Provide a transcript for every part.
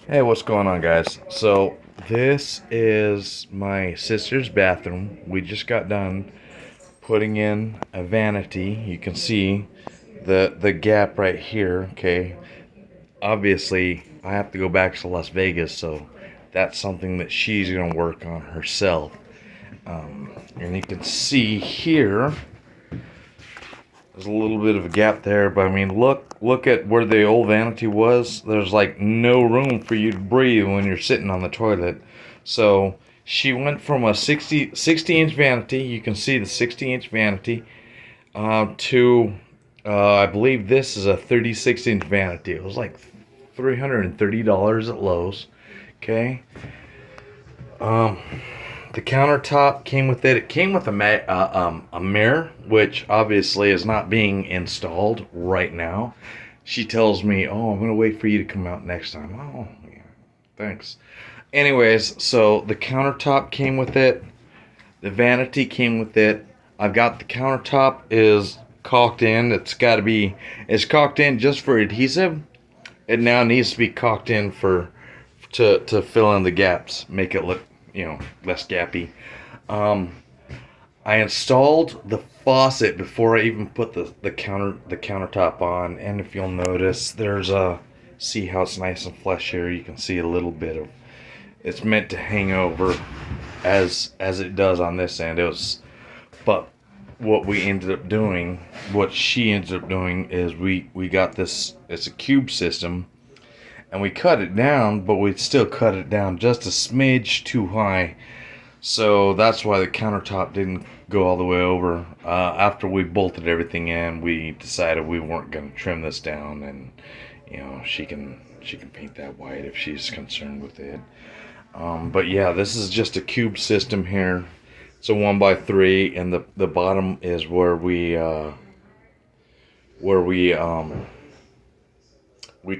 Hey, what's going on, guys? So, this is my sister's bathroom. We just got done putting in a vanity. You can see the gap right here, okay? Obviously, I have to go back to Las Vegas, so that's something that she's going to work on herself. And you can see here, there's a little bit of a gap there, but I mean, look at where the old vanity was. There's like no room for you to breathe when you're sitting on the toilet. So she went from a 60-inch vanity. You can see the 60-inch vanity to I believe this is a 36-inch vanity. It was like $330 at Lowe's. Okay. Um, the countertop came with it. It came with a mirror, which obviously is not being installed right now. She tells me, "Oh, I'm gonna wait for you to come out next time." Oh, yeah, thanks. Anyways, so the countertop came with it. The vanity came with it. I've got the countertop is caulked in. It's caulked in just for adhesive. It now needs to be caulked in for to fill in the gaps, make it look less gappy. Um, I installed the faucet before I even put the countertop on, and if you'll notice, there's a see how it's nice and flush here. You can see a little bit of it's meant to hang over as it does on this end. But what we ended up doing, what she ended up doing, is we got this. It's a cube system, and we cut it down, but we still cut it down just a smidge too high. So that's why the countertop didn't go all the way over. After we bolted everything in, we decided we weren't going to trim this down, and she can paint that white if she's concerned with it. But yeah, this is just a cube system here. It's a 1x3, and the bottom is where we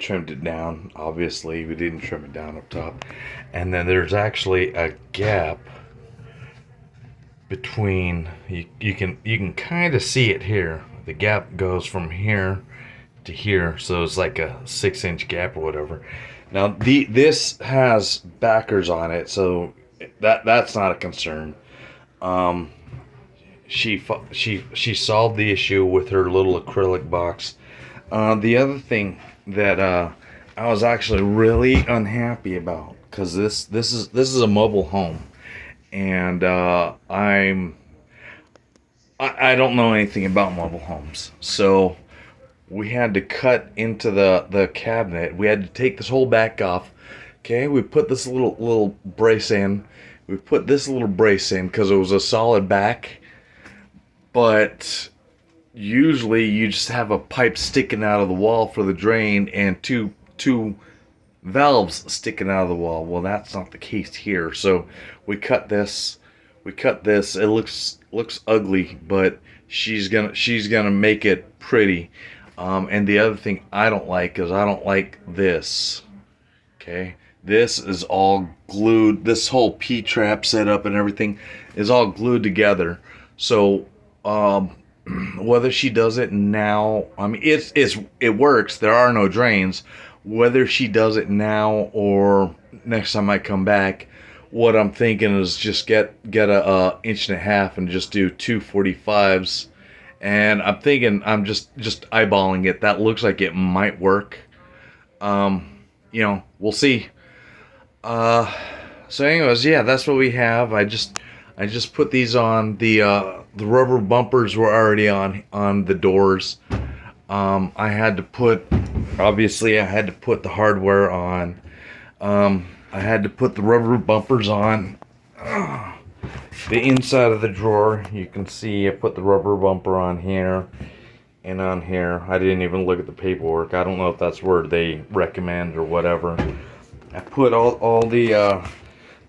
trimmed it down. Obviously, we didn't trim it down up top, and then there's actually a gap between you can kind of see it here. The gap goes from here to here, so it's like a 6-inch gap or whatever. Now this has backers on it, so that's not a concern. Um, she solved the issue with her little acrylic box. The other thing that I was actually really unhappy about, because this is a mobile home, and I don't know anything about mobile homes, so we had to cut into the cabinet. We had to take this whole back off. Okay, we put this little brace in. We put this little brace in because it was a solid back, but usually you just have a pipe sticking out of the wall for the drain and two valves sticking out of the wall. Well, that's not the case here. So we cut this. We cut this. It looks ugly, but she's gonna make it pretty. And the other thing I don't like is I don't like this. Okay, this is all glued. This whole P-trap setup and everything is all glued together. So whether she does it now, I mean, it works. There are no drains. Whether she does it now or next time I come back, what I'm thinking is just get a inch and a half and just do 245s. And I'm thinking I'm just eyeballing it. That looks like it might work. We'll see. Uh, so anyways, yeah, that's what we have. I just put these on. The rubber bumpers were already on the doors. I had to put obviously I had to put the hardware on. I had to put the rubber bumpers on. The inside of the drawer, you can see I put the rubber bumper on here and on here. I didn't even look at the paperwork. I don't know if that's where they recommend or whatever. I put all the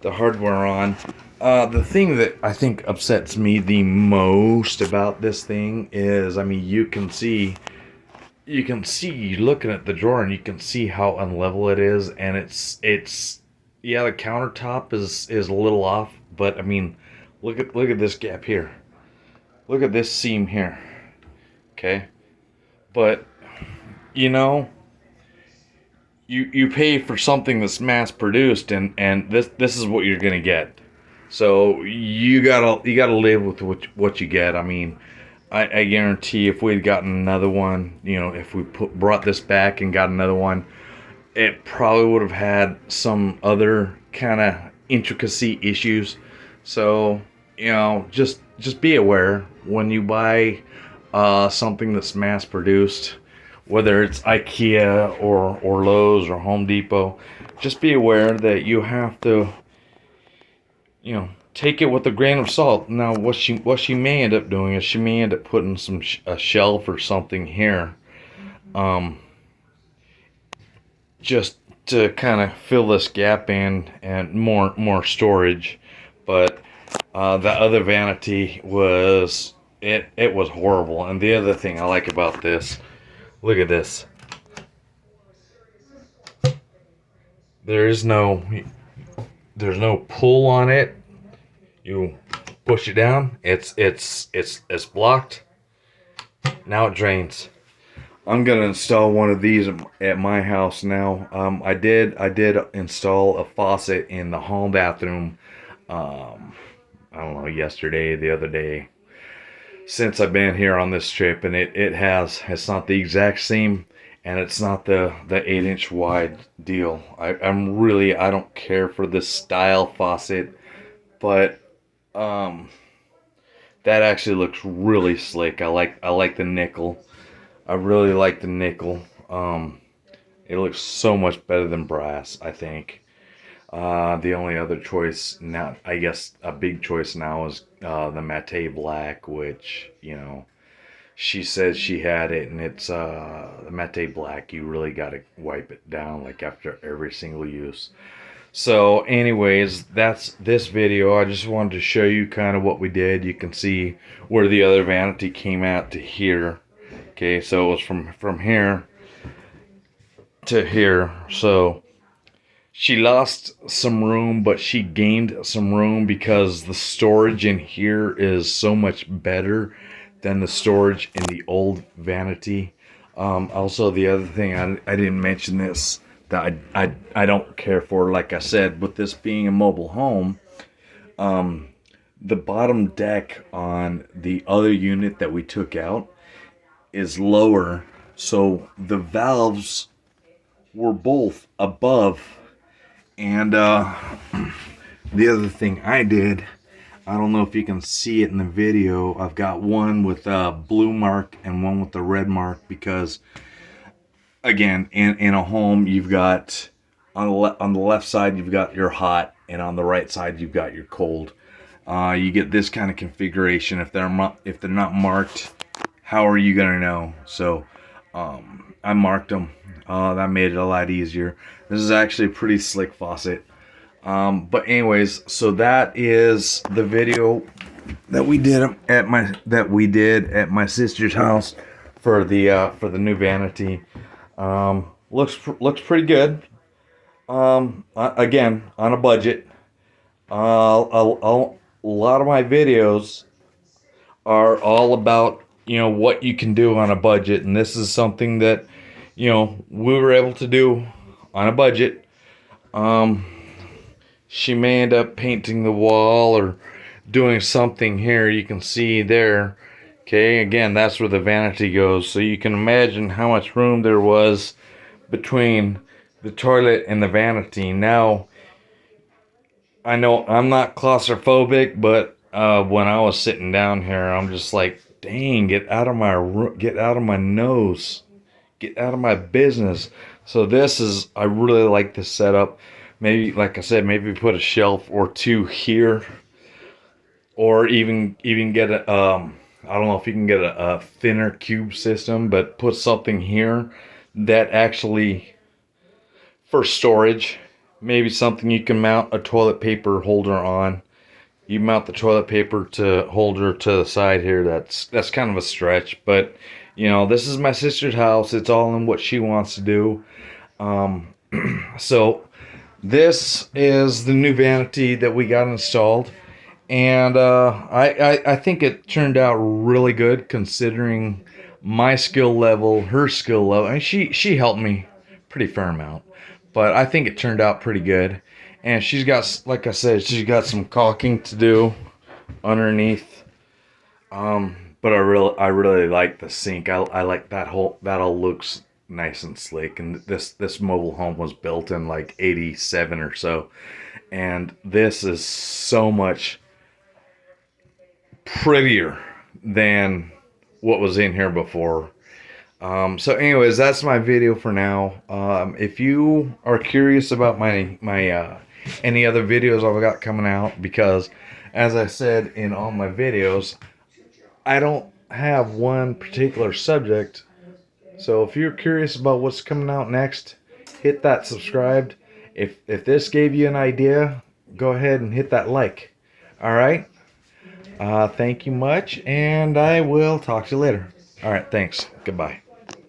hardware on. The thing that I think upsets me the most about this thing is, I mean, you looking at the drawer and you can see how unlevel it is, and it's yeah, the countertop is a little off, but I mean, look at this gap here. Look at this seam here. Okay? But you know, you pay for something that's mass produced, and this is what you're gonna get. So you gotta live with what you get. I mean, I guarantee if we'd gotten another one, if we brought this back and got another one, it probably would have had some other kind of intricacy issues. So just be aware when you buy something that's mass produced, whether it's IKEA or Lowe's or Home Depot. Just be aware that you have to take it with a grain of salt. Now, what she may end up doing is she may end up putting a shelf or something here, just to kind of fill this gap in and more storage. But the other vanity was it was horrible. And the other thing I like about this, look at this. There's no pull on it. You push it down. It's blocked. Now it drains. I'm gonna install one of these at my house now. I did install a faucet in the hall bathroom. I don't know, yesterday, the other day, since I've been here on this trip, and it's not the exact same, and it's not the 8-inch wide deal. I don't care for this style faucet, but that actually looks really slick. I like the nickel. I really like the nickel. It looks so much better than brass, I think. The only other choice now, I guess a big choice now, is the matte black, which, she says she had it, and it's the matte black. You really got to wipe it down like after every single use. So anyways, that's this video. I just wanted to show you kind of what we did. You can see where the other vanity came out to here. Okay, so it was from here to here. So she lost some room, but she gained some room because the storage in here is so much better than the storage in the old vanity. Also, the other thing, I didn't mention this, that I don't care for, like I said, with this being a mobile home, the bottom deck on the other unit that we took out is lower, so the valves were both above. And the other thing I did, I don't know if you can see it in the video, I've got one with a blue mark and one with a red mark, because again, in a home, you've got on the left side you've got your hot, and on the right side you've got your cold. You get this kind of configuration. If they're not marked, how are you gonna know? So I marked them. That made it a lot easier. This is actually a pretty slick faucet. But anyways, so that is the video that we did at my sister's house for the new vanity. Looks pretty good. Again, on a budget. A lot of my videos are all about what you can do on a budget, and this is something that we were able to do on a budget. She may end up painting the wall or doing something here. You can see there. Okay, again, that's where the vanity goes. So you can imagine how much room there was between the toilet and the vanity. Now, I know I'm not claustrophobic, but when I was sitting down here, I'm just like, dang, get out of my nose. Get out of my business. So I really like this setup. Maybe, like I said, maybe put a shelf or two here, or even get I don't know if you can get a thinner cube system, but put something here that actually, for storage, maybe something you can mount a toilet paper holder on. You mount the toilet paper holder to the side here. That's kind of a stretch, but this is my sister's house. It's all in what she wants to do. So this is the new vanity that we got installed, and I think it turned out really good considering my skill level, her skill level. And she helped me pretty fair amount. but I think it turned out pretty good. And she's got, like I said, she's got some caulking to do underneath. But I really like the sink. I like that all looks nice and sleek. And this mobile home was built in like '87 or so, and this is so much prettier than what was in here before. So anyways, that's my video for now. If you are curious about my any other videos I've got coming out, because as I said in all my videos, I don't have one particular subject. So if you're curious about what's coming out next, hit that subscribed. If this gave you an idea, go ahead and hit that like. All right. Thank you much, and I will talk to you later. All right. Thanks. Goodbye.